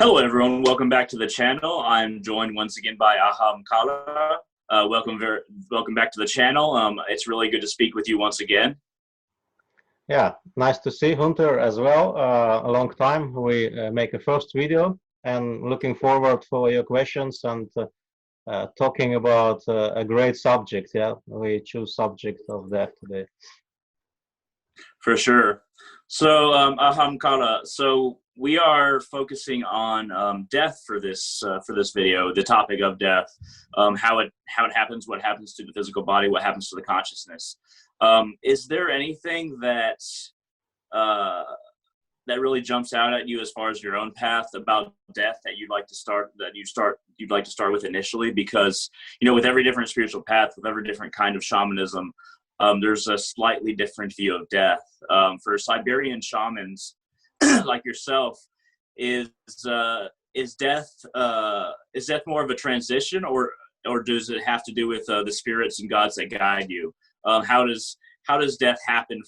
Hello, everyone. Welcome back to the channel. I'm joined once again by Ahamkara. Welcome back to the channel. It's really good to speak with you once again. Yeah, nice to see Hunter as well. A long time. We make a first video and looking forward for your questions and talking about a great subject. Yeah, we choose subject of that today. For sure. So, Ahamkara, so we are focusing on death for this video. The topic of death, how it happens, what happens to the physical body, what happens to the consciousness. Is there anything uh, that really jumps out at you as far as your own path about death that you'd like to start with initially? Because with every different spiritual path, with every different kind of shamanism, there's a slightly different view of death. For Siberian shamans like yourself, is death more of a transition, or does it have to do with the spirits and gods that guide you? How does death happen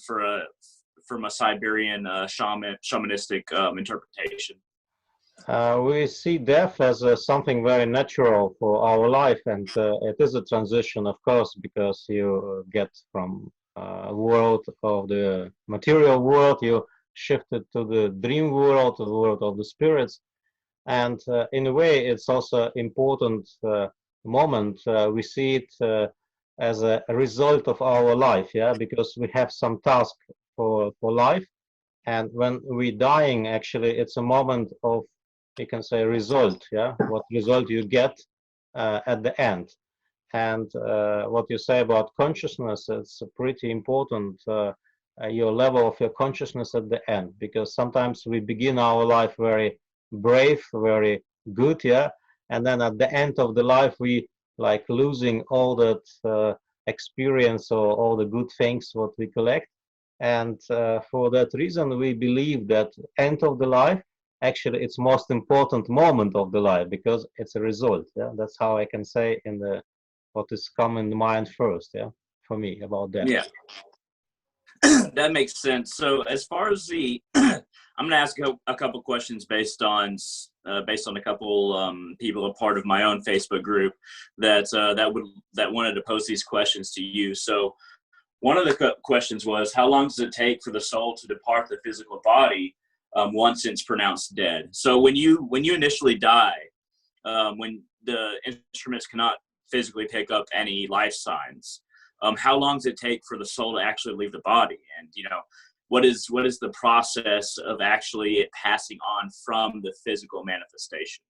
from a Siberian shamanistic interpretation? We see death as something very natural for our life, and it is a transition, of course, because you get from world of the material world, you shifted to the dream world, to the world of the spirits, and in a way, it's also important moment. We see it as a result of our life, yeah, because we have some task for life, and when we dying, actually, it's a moment of, you can say, result, yeah, what result you get at the end. And what you say about consciousness, it's pretty important, your level of your consciousness at the end, because sometimes we begin our life very brave, very good, yeah, and then at the end of the life we like losing all that experience or all the good things what we collect. And for that reason we believe that end of the life, actually it's most important moment of the life, because it's a result, yeah. That's how I can say in the what is come in mind first, yeah, for me about that. Yeah. That makes sense. So as far as I'm going to ask a couple questions based on a couple people, a part of my own Facebook group that wanted to pose these questions to you. So one of the questions was, how long does it take for the soul to depart the physical body once it's pronounced dead? So when you initially die, when the instruments cannot physically pick up any life signs, how long does it take for the soul to actually leave the body? And what is the process of actually it passing on from the physical manifestation?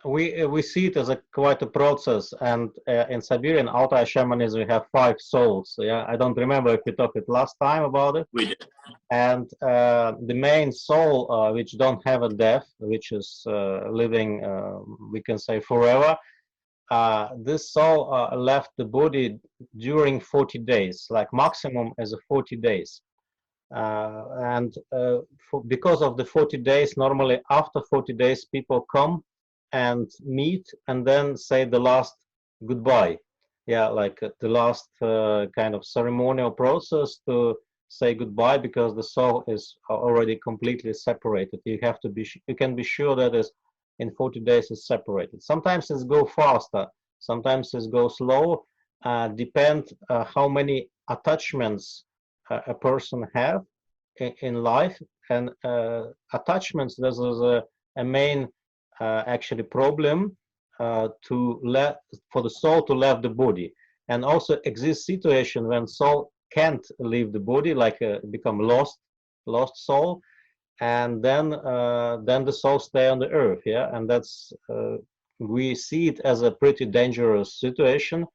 We see it as a quite a process, and in Siberian Altai shamanism we have 5 souls. Yeah, I don't remember if we talked it last time about it. We did. And the main soul, which don't have a death, which is living, we can say forever. This soul left the body during 40 days, like maximum as a 40 days. And because of the 40 days, normally after 40 days, people come and meet and then say the last goodbye. Yeah, like the last kind of ceremonial process to say goodbye, because the soul is already completely separated. You can be sure that is in 40 days is separated. Sometimes it go faster, sometimes it go slow. Depend how many attachments a person have in life, and attachments. This is a main actually problem for the soul to leave the body, and also exists situation when soul can't leave the body, like become lost soul, and then the soul stay on the earth, yeah. And that's we see it as a pretty dangerous situation,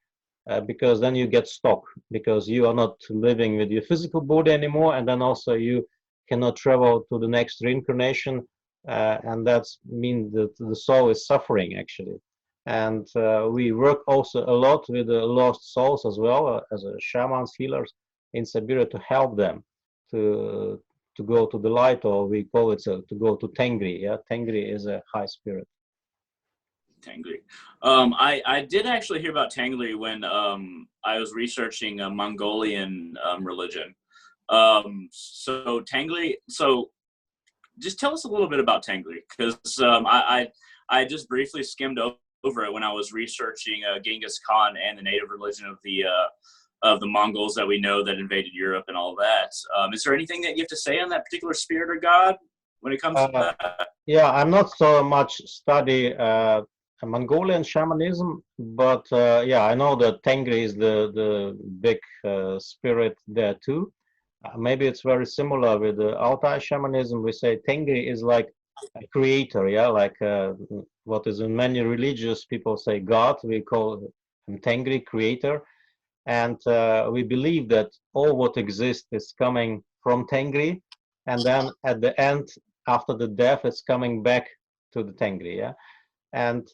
because then you get stuck, because you are not living with your physical body anymore, and then also you cannot travel to the next reincarnation, and that means that the soul is suffering actually. And we work also a lot with the lost souls as well, as a shamans, healers in Siberia, to help them to go to the light, or we call it to go to Tengri. Yeah, Tengri is a high spirit. Tengri. I did actually hear about Tengri when I was researching a Mongolian religion. So Tengri, so just tell us a little bit about Tengri, because I just briefly skimmed over it when I was researching Genghis Khan and the native religion of the Mongols that we know that invaded Europe and all that. Is there anything that you have to say on that particular spirit or god when it comes to Uh, that? yeah, I'm not so much study Mongolian shamanism, but yeah, I know that Tengri is the big spirit there too. Maybe it's very similar with the Altai shamanism. We say Tengri is like a creator, yeah, like what is in many religious people say God. We call him Tengri, creator, and we believe that all what exists is coming from Tengri, and then at the end, after the death, it's coming back to the Tengri, yeah. And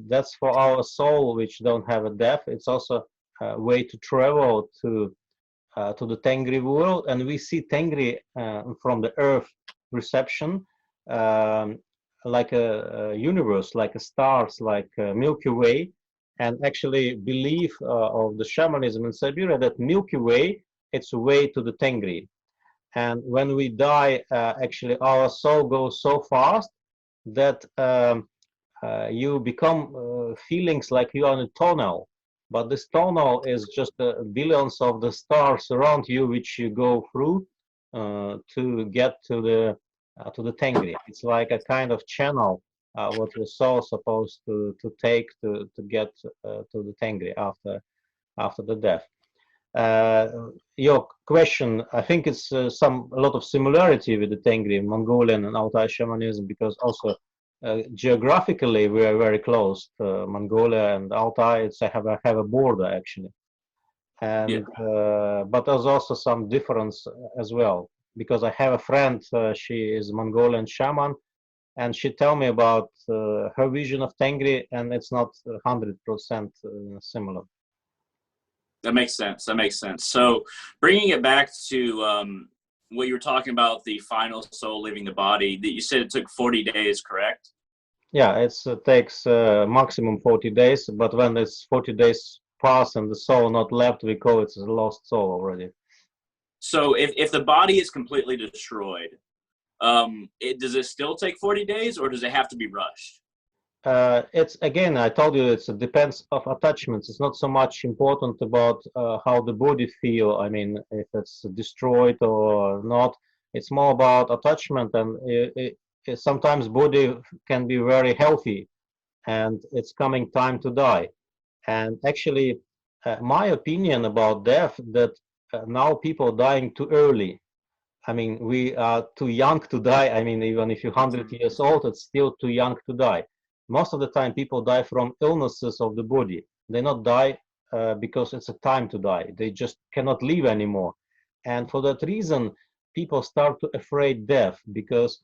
that's for our soul, which don't have a death. It's also a way to travel to the Tengri world, and we see Tengri from the Earth reception, um, like a universe, like a stars, like a Milky Way, and actually belief of the shamanism in Siberia that Milky Way it's a way to the Tengri. And when we die, actually our soul goes so fast that you become feelings like you are in a tunnel, but this tunnel is just billions of the stars around you which you go through to get to the Tengri. It's like a kind of channel what your soul supposed to take to get to the Tengri after the death. Your question, I think it's a lot of similarity with the Tengri, Mongolian and Altai shamanism, because also geographically we are very close. Mongolia and Altai, it's have a border actually, Yeah. and but there's also some difference as well. Because I have a friend, she is Mongolian shaman, and she tell me about her vision of Tengri, and it's not 100% similar. That makes sense. That makes sense. So, bringing it back to what you were talking about, the final soul leaving the body, that you said it took 40 days, correct? Yeah, it takes maximum 40 days, but when it's 40 days pass and the soul not left, we call it a lost soul already. So, if the body is completely destroyed, does it still take 40 days, or does it have to be rushed? It's again, I told you, it depends of attachments. It's not so much important about how the body feel. I mean, if it's destroyed or not. It's more about attachment, and sometimes body can be very healthy, and it's coming time to die. And actually, my opinion about death that now people dying too early. I mean, we are too young to die. I mean, even if you're 100 years old, it's still too young to die. Most of the time, people die from illnesses of the body. They not die because it's a time to die. They just cannot live anymore. And for that reason, people start to afraid death because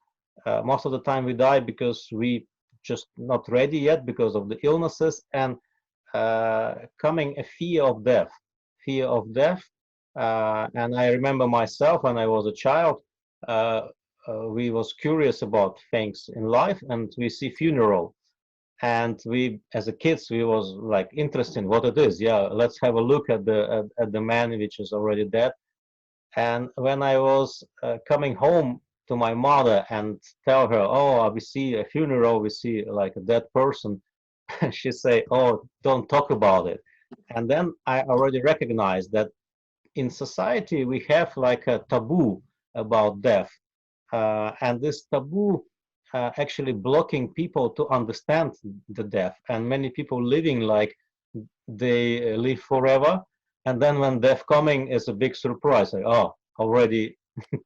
most of the time we die because we just not ready yet because of the illnesses and coming a fear of death. And I remember myself when I was a child, we was curious about things in life, and we see funeral, and we, as a kids, we was like interested in what it is. Yeah, let's have a look at the man which is already dead. And when I was coming home to my mother and tell her, oh, we see a funeral, we see like a dead person, she say, "Oh, don't talk about it." And then I already recognized that in society we have like a taboo about death, and this taboo actually blocking people to understand the death. And many people living like they live forever, and then when death coming is a big surprise, like, oh, already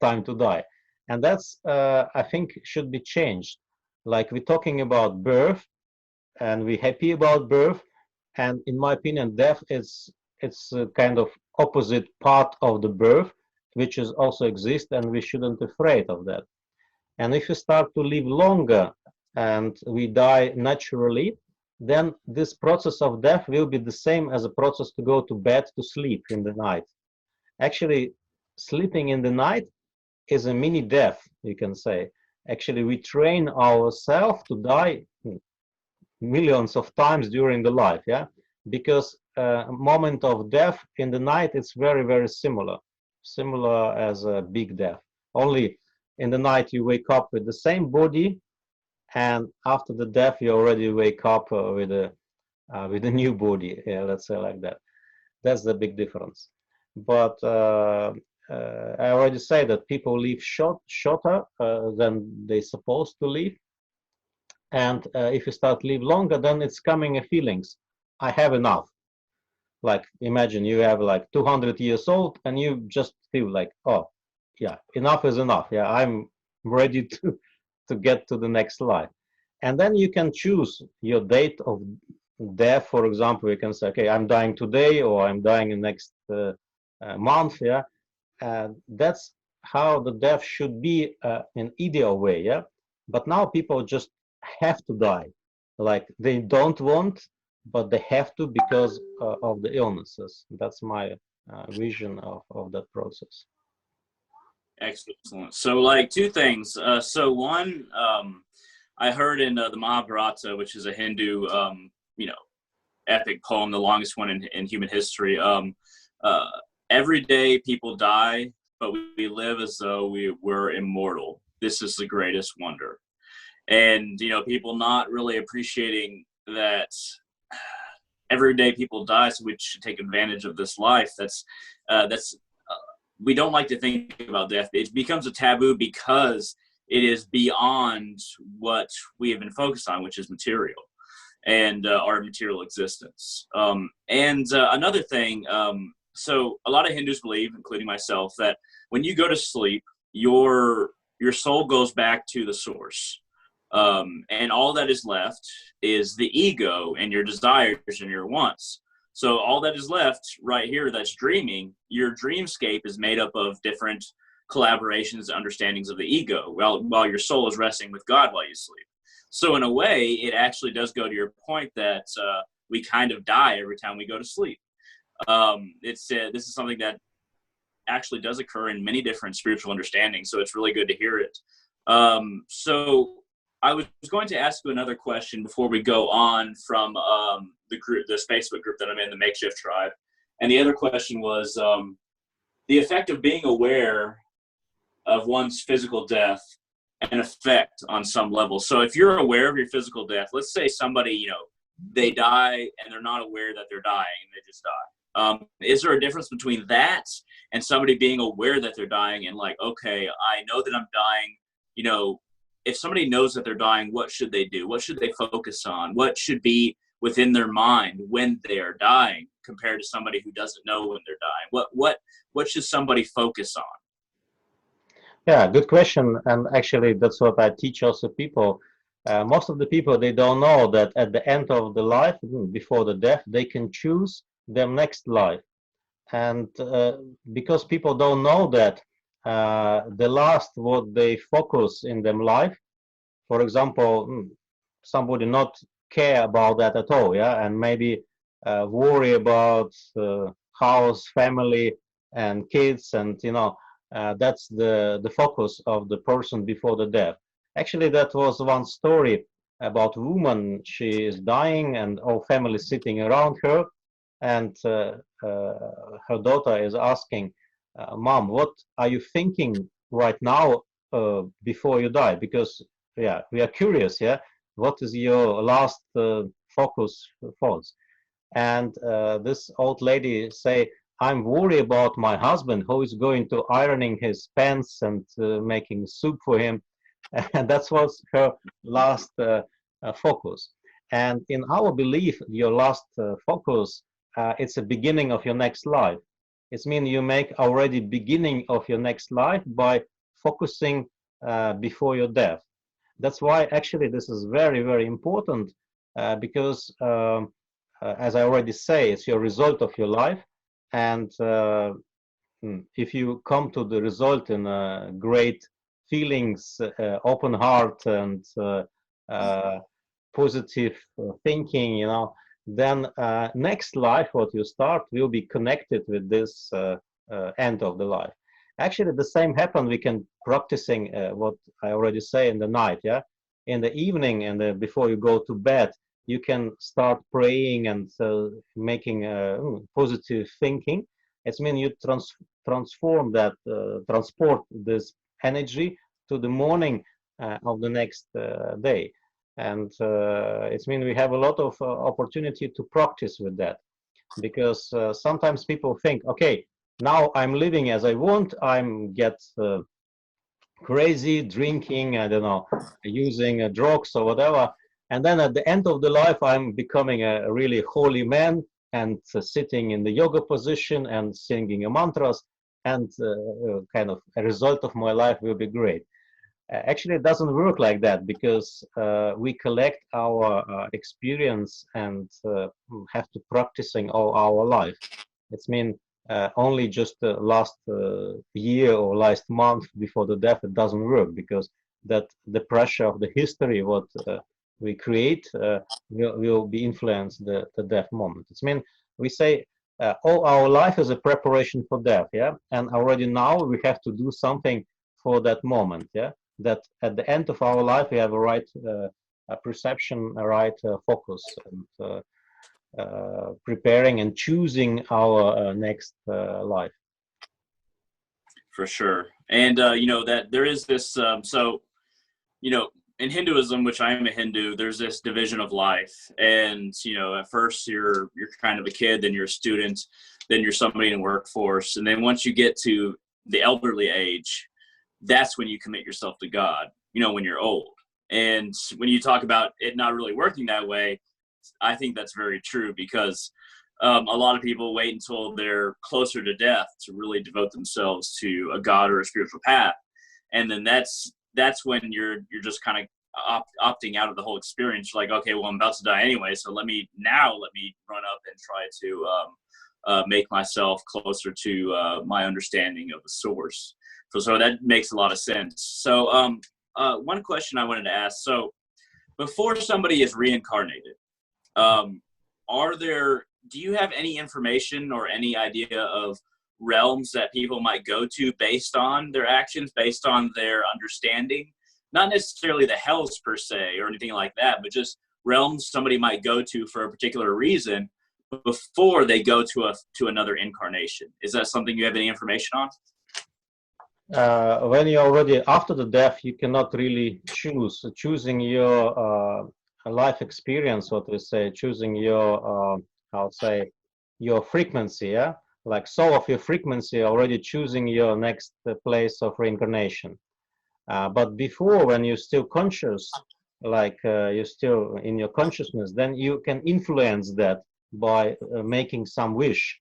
time to die. And that's I think should be changed. Like we're talking about birth and we're happy about birth. And in my opinion, death is it's a kind of opposite part of the birth, which is also exist, and we shouldn't afraid of that. And if we start to live longer and we die naturally, then this process of death will be the same as a process to go to bed to sleep in the night. Actually, sleeping in the night is a mini death, you can say. Actually, we train ourselves to die millions of times during the life, yeah, because moment of death in the night it's very similar as a big death. Only in the night you wake up with the same body, and after the death you already wake up with a new body. Yeah, let's say like that. That's the big difference. But I already say that people live shorter than they supposed to live, and if you start live longer, then it's coming a feelings. I have enough. Like imagine you have like 200 years old, and you just feel like, oh, yeah, enough is enough. Yeah, I'm ready to get to the next life. And then you can choose your date of death. For example, you can say, okay, I'm dying today, or I'm dying in next month. Yeah, that's how the death should be in ideal way. Yeah, but now people just have to die, like they don't want, but they have to because of the illnesses. That's my vision of that process. Excellent. So, like, two things. So, one, I heard in the Mahabharata, which is a Hindu, epic poem, the longest one in human history. Uh, every day people die, but we live as though we were immortal. This is the greatest wonder. And, people not really appreciating that every day people die, so we should take advantage of this life. That's we don't like to think about death. It becomes a taboo because it is beyond what we have been focused on, which is material and our material existence. And another thing, so a lot of Hindus believe, including myself, that when you go to sleep, your soul goes back to the source. And all that is left is the ego and your desires and your wants. So all that is left right here that's dreaming, your dreamscape is made up of different collaborations, understandings of the ego, while your soul is resting with God while you sleep. So in a way, it actually does go to your point that we kind of die every time we go to sleep. This is something that actually does occur in many different spiritual understandings, so it's really good to hear it. So I was going to ask you another question before we go on from the Facebook group that I'm in, the Makeshift Tribe. And the other question was the effect of being aware of one's physical death and effect on some level. So if you're aware of your physical death, let's say somebody, they die and they're not aware that they're dying and they just die. Is there a difference between that and somebody being aware that they're dying and like, okay, I know that I'm dying, if somebody knows that they're dying, what should they do? What should they focus on? What should be within their mind when they are dying compared to somebody who doesn't know when they're dying? What should somebody focus on? Yeah, good question. And actually, that's what I teach also people. Most of the people, they don't know that at the end of the life, before the death, they can choose their next life. And because people don't know that, the last what they focus in their life, for example, somebody not care about that at all, yeah, and maybe worry about house, family, and kids, and that's the focus of the person before the death. Actually, that was one story about a woman. She is dying, and all family sitting around her, and her daughter is asking, "Mom, what are you thinking right now before you die? Because yeah, we are curious. Yeah, what is your last focus thoughts?" And this old lady say, "I'm worried about my husband who is going to ironing his pants and making soup for him," and that was her last focus. And in our belief, your last focus, it's a beginning of your next life. It means you make already beginning of your next life by focusing before your death. That's why actually this is very, very important because as I already say, it's your result of your life. And if you come to the result in great feelings, open heart, and positive thinking, then next life, what you start, will be connected with this end of the life. Actually, the same happen. We can practicing what I already say in the night, yeah. In the evening and before you go to bed, you can start praying and making positive thinking. It means you transform that, transport this energy to the morning of the next day. And it means we have a lot of opportunity to practice with that, because sometimes people think, okay, now I'm living as I want, I'm get crazy, drinking, I don't know, using drugs or whatever. And then at the end of the life, I'm becoming a really holy man and sitting in the yoga position and singing mantras. And kind of a result of my life will be great. Actually, it doesn't work like that, because we collect our experience and have to practicing all our life. It's mean only just the last year or last month before the death, it doesn't work, because that the pressure of the history what we create will be influenced the death moment. It's mean we say all our life is a preparation for death, yeah, and already now we have to do something for that moment, yeah, that at the end of our life we have a right perception, a right focus, and preparing and choosing our next life. For sure. And you know that there is this so you know, in Hinduism, which I am a Hindu, there's this division of life. And you know, at first you're kind of a kid, then you're a student, then you're somebody in the workforce, and then once you get to the elderly age, that's when you commit yourself to God, you know, when you're old. And when you talk about it not really working that way, I think that's very true, because a lot of people wait until they're closer to death to really devote themselves to a God or a spiritual path. And then that's when you're just kind of opting out of the whole experience. You're like, okay, well, I'm about to die anyway, so let me run up and try to make myself closer to my understanding of the source. So that makes a lot of sense. So one question I wanted to ask: so before somebody is reincarnated, do you have any information or any idea of realms that people might go to based on their actions, based on their understanding? Not necessarily the hells per se or anything like that, but just realms somebody might go to for a particular reason before they go to another incarnation. Is that something you have any information on? When you're already after the death, you cannot really choose. Choosing your life experience, what we say, choosing your, how to say, your frequency, yeah? Like soul of your frequency, already choosing your next place of reincarnation. But before, when you're still conscious, like you're still in your consciousness, then you can influence that by making some wish,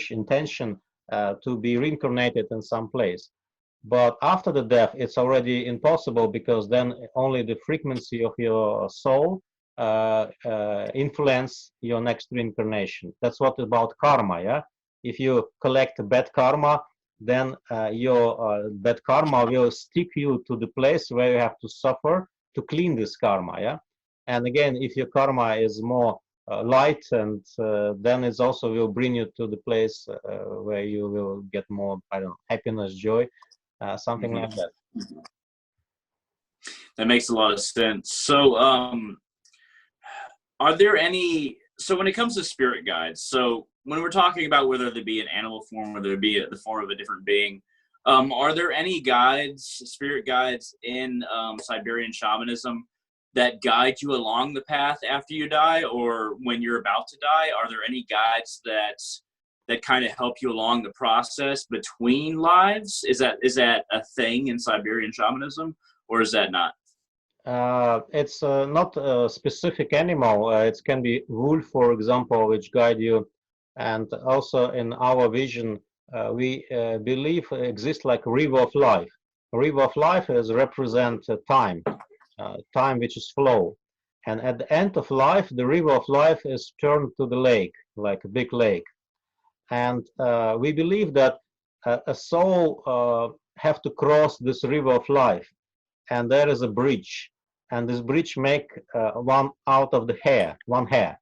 intention to be reincarnated in some place. But after the death, it's already impossible, because then only the frequency of your soul influence your next reincarnation. That's what about karma, yeah? If you collect bad karma, then your bad karma will stick you to the place where you have to suffer to clean this karma, yeah? And again, if your karma is more light, and then it also will bring you to the place where you will get more, I don't know, happiness, joy, something like that. That makes a lot of sense. So are there any, so when it comes to spirit guides, so when we're talking about whether they be an animal form, whether it be the form of a different being, are there any guides, spirit guides in Siberian shamanism that guide you along the path after you die, or when you're about to die? Are there any guides that kind of help you along the process between lives? Is that a thing in Siberian shamanism, or is that not? It's not a specific animal. It can be wolf, for example, which guide you. And also in our vision, we believe exists like a river of life. A river of life is represent time, time which is flow. And at the end of life, the river of life is turned to the lake, like a big lake. And we believe that a soul have to cross this river of life, and there is a bridge, and this bridge make one out of the hair, one hair.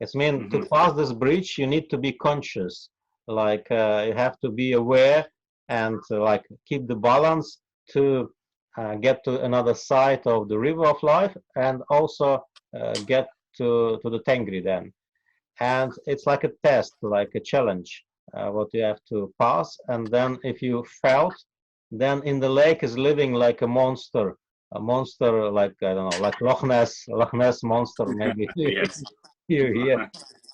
It's mean to pass this bridge, you need to be conscious, like you have to be aware and like keep the balance to get to another side of the river of life, and also get to the Tengri then. And it's like a test, like a challenge, what you have to pass. And then if you failed, then in the lake is living like a monster like, I don't know, like Loch Ness monster maybe Yes. here.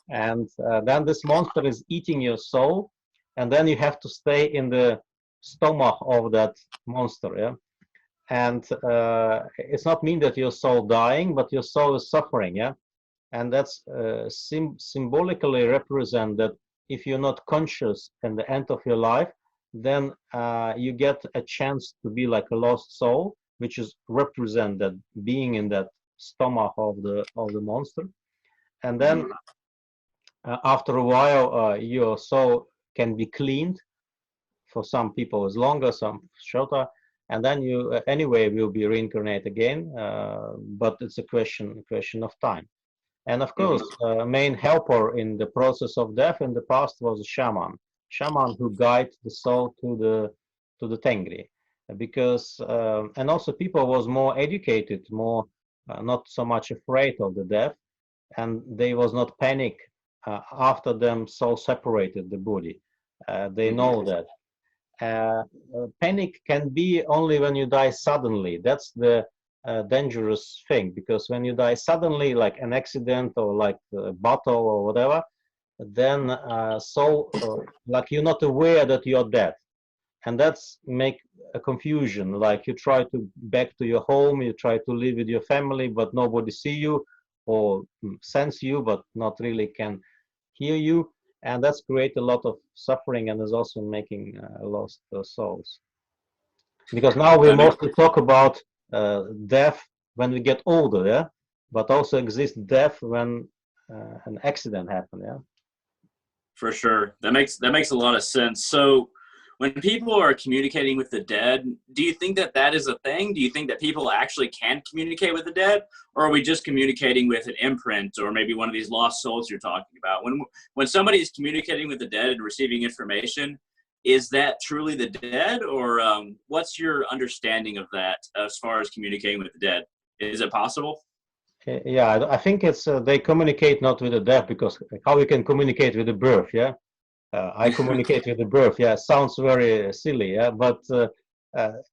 And then this monster is eating your soul, and then you have to stay in the stomach of that monster, yeah. And it's not mean that your soul dying, but your soul is suffering, yeah. And that's symbolically represent that if you're not conscious in the end of your life, then you get a chance to be like a lost soul, which is represent that being in that stomach of the monster. And then after a while, your soul can be cleaned. For some people, it's longer, some shorter, and then you anyway will be reincarnate again. But it's a question of time. And of course, main helper in the process of death in the past was a shaman who guide the soul to the Tengri, because and also people was more educated, more not so much afraid of the death, and they was not panic after them soul separated the body. They know that. Panic can be only when you die suddenly. That's the dangerous thing, because when you die suddenly, like an accident or like a battle or whatever, then like you're not aware that you're dead, and that's make a confusion. Like you try to back to your home, you try to live with your family, but nobody see you or sense you, but not really can hear you, and that's create a lot of suffering and is also making lost souls. Because now we That makes mostly talk about death when we get older, yeah, but also exists death when an accident happened, yeah. For sure. That makes a lot of sense. So when people are communicating with the dead, do you think that that is a thing? Do you think that people actually can communicate with the dead, or are we just communicating with an imprint or maybe one of these lost souls you're talking about? When somebody is communicating with the dead and receiving information, is that truly the dead, or what's your understanding of that as far as communicating with the dead? Is it possible? Yeah, I think it's they communicate not with the death, because how we can communicate with the birth, yeah. I communicate with the birth. Yeah, sounds very silly. Yeah, but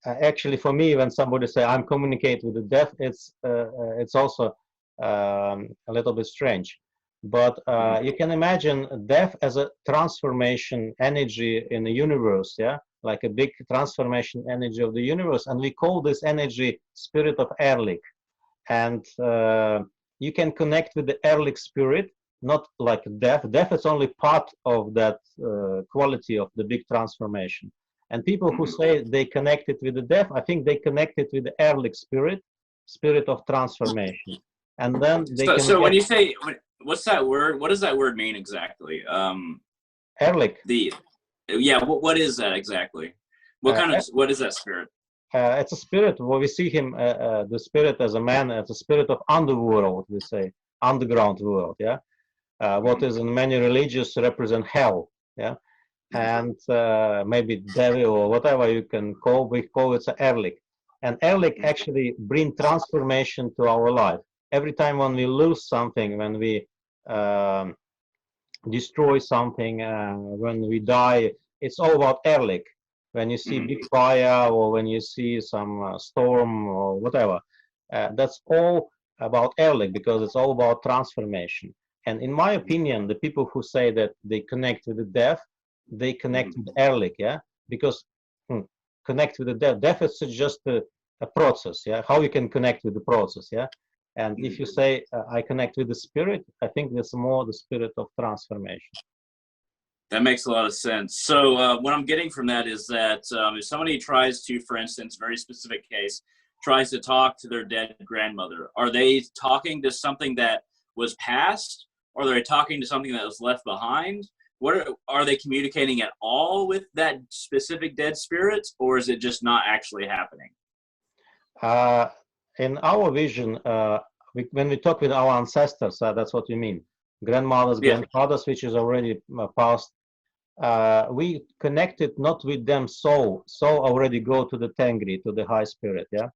actually, for me, when somebody say I'm communicate with the death, it's also a little bit strange. But you can imagine death as a transformation energy in the universe. Yeah, like a big transformation energy of the universe, and we call this energy spirit of Ehrlich. And you can connect with the Ehrlich spirit, not like death. Death is only part of that quality of the big transformation. And people who say they connected with the death, I think they connected with the Ehrlich spirit, spirit of transformation. And then they So, can so when get you say, what's that word? What does that word mean exactly? Ehrlich. The Yeah, what is that exactly? Uh, What is that spirit? it's a spirit. Well, we see him, the spirit as a man, as a spirit of underworld, we say, underground world, yeah. What is in many religions represent hell, yeah, and maybe devil or whatever you can call. We call it Ehrlich, and Ehrlich actually bring transformation to our life. Every time when we lose something, when we um destroy something, when we die, it's all about Ehrlich. When you see big fire or when you see some storm or whatever, that's all about Ehrlich, because it's all about transformation. And in my opinion, the people who say that they connect with the death, they connect with Ehrlich, yeah, because connect with the death. Death is just a process, yeah. How you can connect with the process, yeah. And if you say I connect with the spirit, I think that's more the spirit of transformation. That makes a lot of sense. So what I'm getting from that is that if somebody tries to, for instance, very specific case, tries to talk to their dead grandmother, are they talking to something that was past, or are they talking to something that was left behind? Are they communicating at all with that specific dead spirit, or is it just not actually happening? Uh, in our vision, when we talk with our ancestors, that's what you mean. Grandmothers, Yeah. grandfathers, which is already past. We connected not with them soul. Soul already go to the Tengri, to the high spirit, yeah.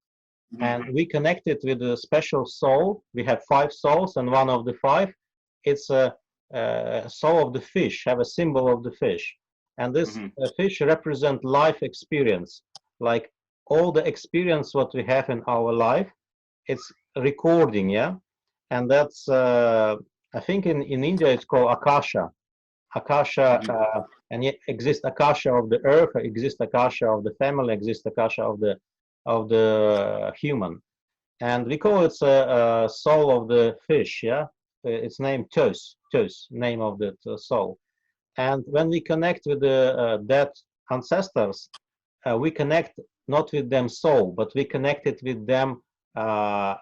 And we connected with a special soul. We have 5 souls, and one of the 5, it's a soul of the fish, have a symbol of the fish. And this fish represent life experience. like all the experience what we have in our life, it's recording, yeah. And that's I think in India it's called akasha. Akasha, Mhm. and yet exists akasha of the earth, exists akasha of the family, exists akasha of the human, and we call it a soul of the fish, yeah. It's named Tos, name of the soul. And when we connect with the dead ancestors, we connect not with them soul, but we connected with them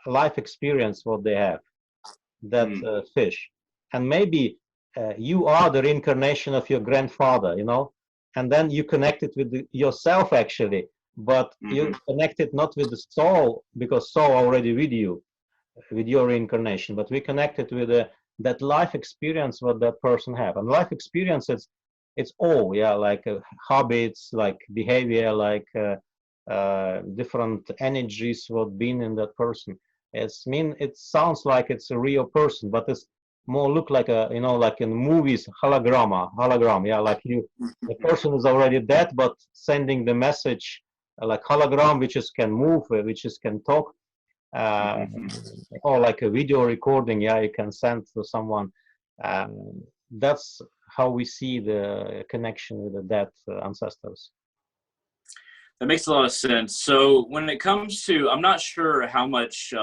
life experience what they have, that Mhm. fish. And maybe you are the reincarnation of your grandfather, you know, and then you connected with yourself actually, but you Mhm. connected not with the soul because soul already with you, with your reincarnation, but we connected with that life experience what that person have. And life experience, it's all, yeah, like habits, like behavior, like different energies what been in that person. It's mean it sounds like it's a real person, but it's more look like a, you know, like in movies, hologram, yeah, like you, the person is already dead, but sending the message like hologram, which is can move, which is can talk, uh, Mhm. or like a video recording, yeah, you can send to someone. That's how we see the connection with the dead ancestors. That makes a lot of sense. So when it comes to, I'm not sure how much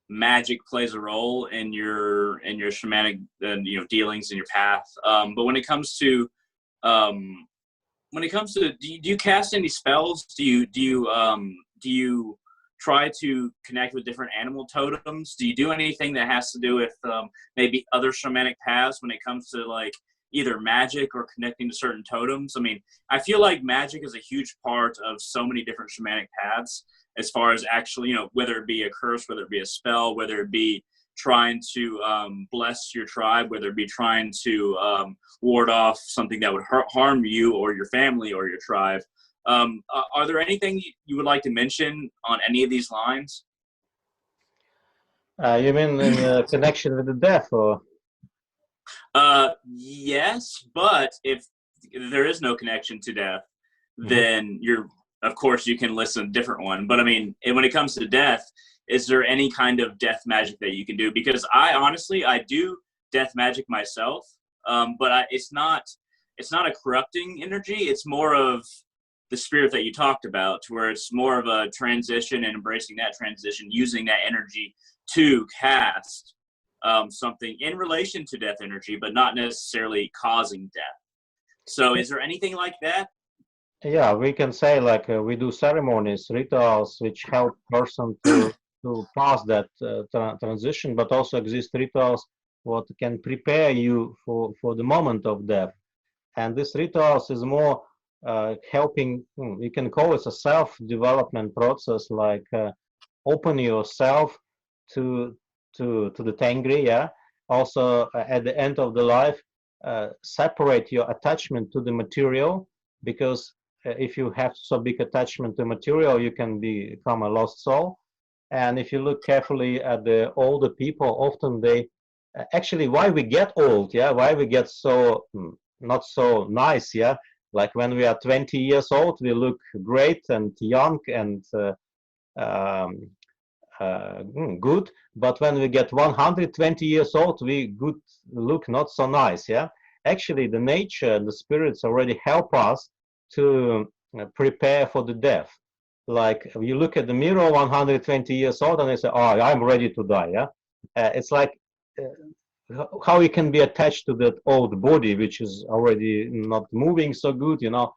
magic plays a role in your shamanic dealings in your path. But um, when it comes to, do you cast any spells? Do you try to connect with different animal totems? Do you do anything that has to do with maybe other shamanic paths when it comes to like either magic or connecting to certain totems? I mean, I feel like magic is a huge part of so many different shamanic paths as far as actually, whether it be a curse, whether it be a spell, whether it be trying to bless your tribe, whether it be trying to ward off something that would harm you or your family or your tribe. Are there anything you would like to mention on any of these lines? You mean in connection with the death, or? Yes, but if there is no connection to death, Mhm. then of course, you can list a different one. But I mean, when it comes to death, is there any kind of death magic that you can do? Because I honestly, I do death magic myself, but it's not a corrupting energy. It's more of the spirit that you talked about, to where it's more of a transition and embracing that transition, using that energy to cast something in relation to death energy, but not necessarily causing death. So, is there anything like that? Yeah, we can say like we do ceremonies, rituals, which help person to pass that transition, but also exist rituals what can prepare you for the moment of death. And this rituals is more helping. We can call it a self-development process, like open yourself to to the tangri, yeah. Also at the end of the life, separate your attachment to the material, because if you have so big attachment to material, you can become a lost soul. And if you look carefully at the older people, often they actually, why we get old, yeah, why we get so not so nice, yeah, like when we are 20 years old we look great and young and um, good, but when we get 120 years old we good look not so nice, yeah. Actually the nature and the spirits already help us to prepare for the death. Like you look at the mirror 120 years old and they say, oh, I'm ready to die, yeah. It's like how you can be attached to that old body which is already not moving so good, you know.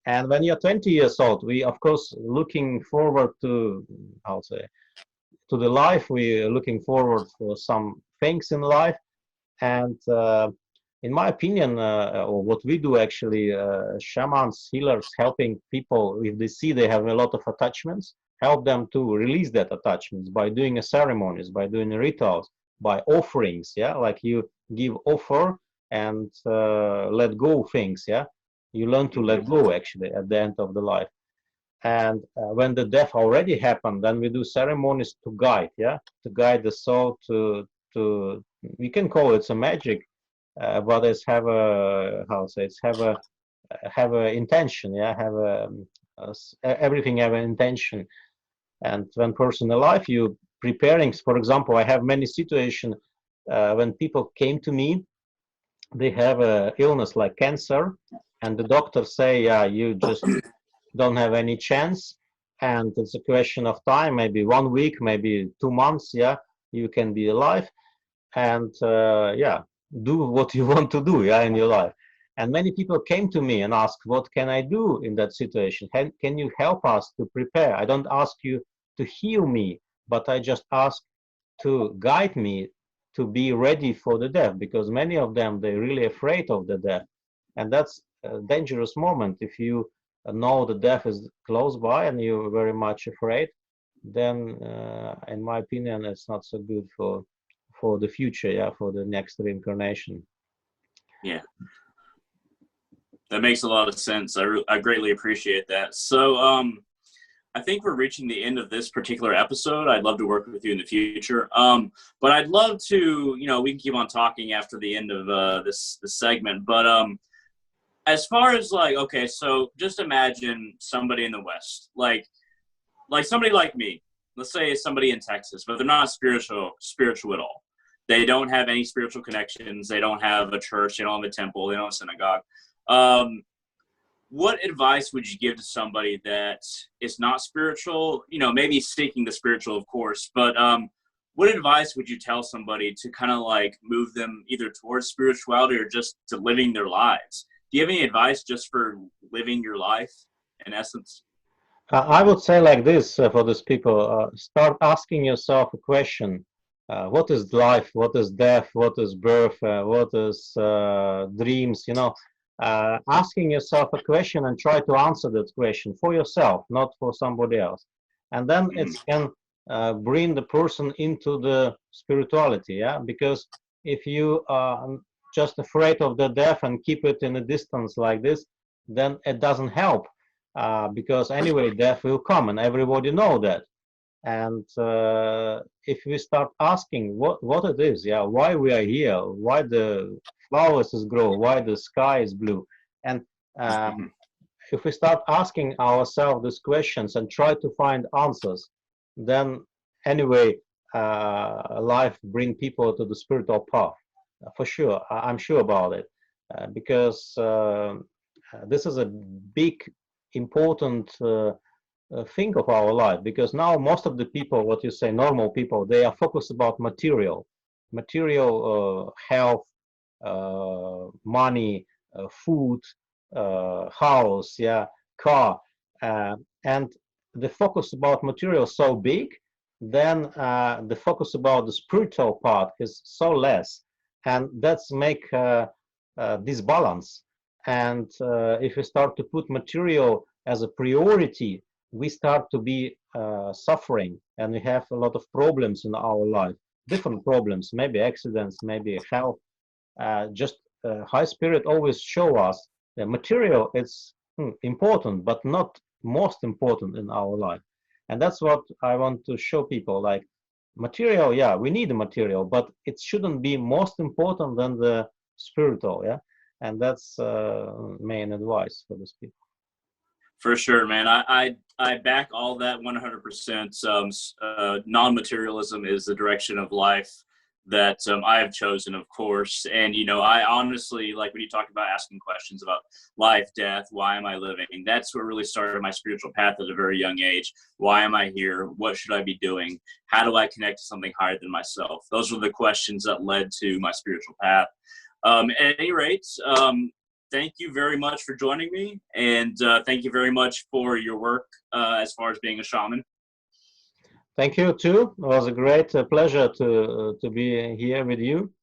And when you're 20 years old, we of course looking forward to, how to say, to the life. We're looking forward for some things in life. And in my opinion, or what we do actually, shamans, healers, helping people, if they see they have a lot of attachments, help them to release that attachments by doing a ceremonies, by doing rituals, by offerings, yeah, like you give offer and let go things, yeah. You learn to Mm-hmm. let go actually at the end of the life. And when the death already happened, then we do ceremonies to guide, yeah, to guide the soul to we can call it a magic, but it's have a, how to say, it's have a intention, yeah, have a everything have an intention. And when person alive, you preparing. For example, I have many situations when people came to me, they have a illness like cancer, and the doctors say, yeah, you just don't have any chance, and it's a question of time, maybe 1 week, maybe 2 months, yeah, you can be alive, and yeah, do what you want to do, yeah, in your life. And many people came to me and asked, what can I do in that situation? Can you help us to prepare? I don't ask you to heal me, but I just ask to guide me to be ready for the death, because many of them, they're really afraid of the death. And that's a dangerous moment. If you know the death is close by and you're very much afraid, then in my opinion, it's not so good for the future, yeah, for the next reincarnation. Yeah, that makes a lot of sense. I greatly appreciate that. So I think we're reaching the end of this particular episode. I'd love to work with you in the future. But I'd love to, we can keep on talking after the end of this segment. But as far as like, okay, so just imagine somebody in the West, like somebody like me. Let's say somebody in Texas, but they're not spiritual at all. They don't have any spiritual connections. They don't have a church. They don't have a temple. They don't have a synagogue. What advice would you give to somebody that is not spiritual, maybe seeking the spiritual, of course, but what advice would you tell somebody to kind of like move them either towards spirituality or just to living their lives? Do you have any advice just for living your life in essence? I would say like this for these people, start asking yourself a question. What is life? What is death? What is birth? What is dreams? Asking yourself a question and try to answer that question for yourself, not for somebody else. And then it can bring the person into the spirituality, yeah? Because if you are just afraid of the death and keep it in a distance like this, then it doesn't help. Because anyway, death will come, and everybody know that. And if we start asking what it is, yeah, why we are here, why the flowers grow, why the sky is blue, and if we start asking ourselves these questions and try to find answers, then anyway, life bring people to the spiritual path for sure. I'm sure about it, because this is a big important thing of our life, because now most of the people, what you say, normal people, they are focused about material health, money, food, house, yeah, car, and the focus about material so big, then the focus about the spiritual part is so less, and that's make this balance. And if we start to put material as a priority, we start to be suffering, and we have a lot of problems in our life, different problems, maybe accidents, maybe health. Just high spirit always show us that material is important, but not most important in our life. And that's what I want to show people, like material, yeah, we need the material, but it shouldn't be most important than the spiritual, yeah. And that's main advice for these people. For sure, man. I back all that 100%. Non-materialism is the direction of life that I have chosen, of course. And, I honestly, like when you talk about asking questions about life, death, why am I living? That's what really started my spiritual path at a very young age. Why am I here? What should I be doing? How do I connect to something higher than myself? Those were the questions that led to my spiritual path. At any rate, thank you very much for joining me, and thank you very much for your work as far as being a shaman. Thank you too. It was a great pleasure to be here with you.